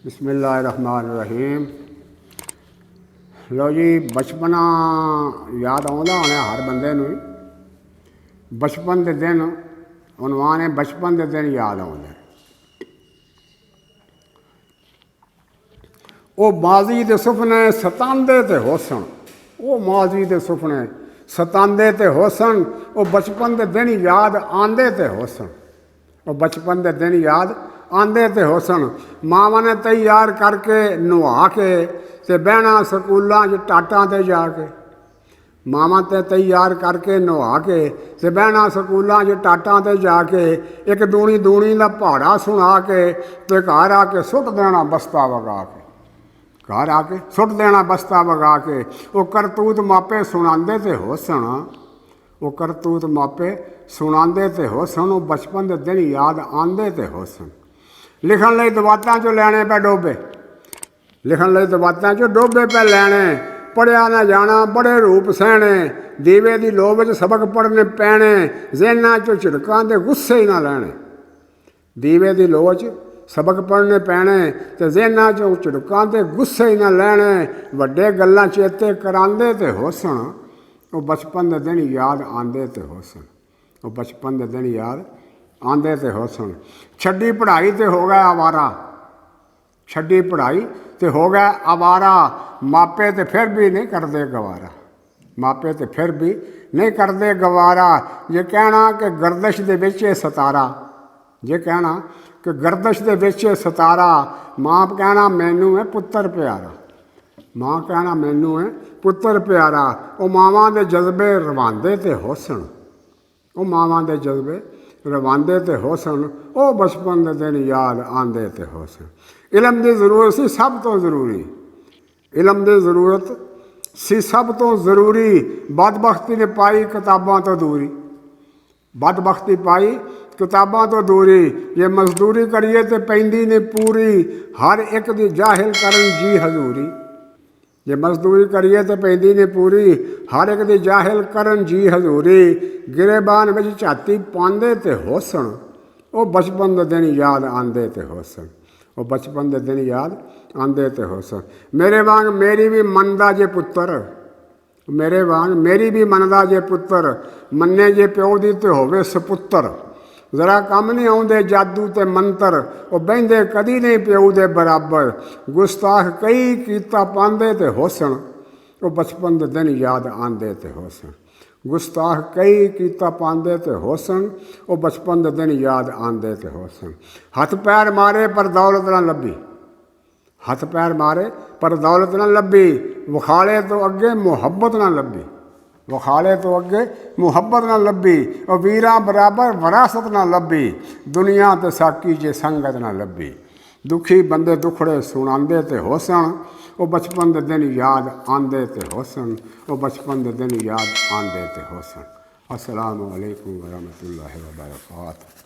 बिस्मिल्लाहिर्रहमानिर्रहीम। लो जी, बचपना याद आउंदा होना हर बंदे नूं। बचपन के दिन उनवान है, बचपन के दिन याद आउंदे। वो माजी के सुपने सतांदे ते होसन, वो माजी के सुपने सतांदे ते होसन, वो बचपन के दिन याद आंदे ते होसन, वो बचपन के दिन याद आंदे ते होसन। मावां ने तैयार करके नवा के ते बहना स्कूलों च टाटां ते जाके, मावां ते तैयार करके नवा के ते बहना स्कूलों च टाटां ते जाके, एक दूनी दूनी का पहाड़ा सुना के ते घर आके सुट देना बस्ता वगा के, घर आके सुट देना बस्ता वगा के। वो करतूत मापे सुनांदे ते होसन, वो करतूत मापे सुनांदे ते होसन, वो बचपन के दिन याद आंदे ते होसन। लिखण लई दवातां चो लैणे पे डोबे, लिखण लई दवातां चो डोबे पे लैणे, पढ़िया ना जाना बड़े रूप सहने, दीवे दी लो विच सबक पढ़ने पैणे, ज़हनां चो झिड़कां दे गुस्से ही ना लैणे। दीवे दी लो च सबक पढ़ने पैणे ते ज़हनां चो झिड़कां दे गुस्से ही ना लैणे, वड्डे गल्लां चेते करांदे ते होसन, वो बचपन के दिन याद आंदे ते होसन, वो बचपन के दिन याद आंदे ते होसन। छड्डी पढ़ाई ते हो गया आवारा, छड्डी पढ़ाई ते हो गया आवारा, मापे ते फिर भी नहीं करते गवारा, मापे ते फिर भी नहीं करते गवारा। जे कहना कि गर्दश दे विच सतारा, जे कहना कि गर्दश दे विच सतारा, मां कहना मैनू है पुत्तर प्यारा, मां कहना मैनू है पुत्तर प्यारा। वो मावां दे जज्बे रवांदे ते होसन, वो मावां दे जज्बे रवांदे ते होसन, वो बचपन के दिन याद आंदे ते होसन। इलम की जरूरत सी सब तो जरूरी, इलम की जरूरत सी सब तो जरूरी, बदबख्ती ने पाई किताबां तो दूरी, बदबख्ती पाई किताबां तो दूरी। जे मजदूरी करिए तो पैंदी ने पूरी, हर एक दी जाहिल करन जी हजूरी, जे मजदूरी करिए तो पैंदी ने पूरी, हर एक दी जाहिल करन जी हजूरी। गिरेबान में झाती पांदे ते होसन, वो बचपन के दिन याद आंदे ते होसन, वो बचपन के दिन याद आंदे ते होसन। मेरे वांग मेरी भी मनदा जे पुत्तर, मेरे वांग मेरी भी मनदा जे पुत्तर, मन्ने जे प्यो दी ते होवे सपुत्तर। जरा कम नहीं आउंदे जादू ते मंत्र, वो बहिंदे कदी नहीं प्यो दे बराबर। गुस्ताख कई कीता पांदे ते होसन, वो बचपन के दिन याद आंदे ते होसन। गुस्ताख कई कीता पांदे ते होसन, वो बचपन के दिन याद आंदे ते होसन। हथ पैर मारे पर दौलत ना लभी, हथ पैर मारे पर दौलत ना लभी, वखाले तो अगे मुहब्बत ना लभी, वखाले तो अगे मुहब्बत ना लभी। और वीरां बराबर वरासत ना लभी, दुनिया ते साकी जे संगत ना लभी। दुखी बंदे दुखड़े सुनांदे ते होसन, वो बचपन के दिन याद आंदे ते होसन, वो बचपन के दिन याद आंदे ते होसन। अस्सलामु अलैकुम वरहमतुल्लाहि व बरकातहू।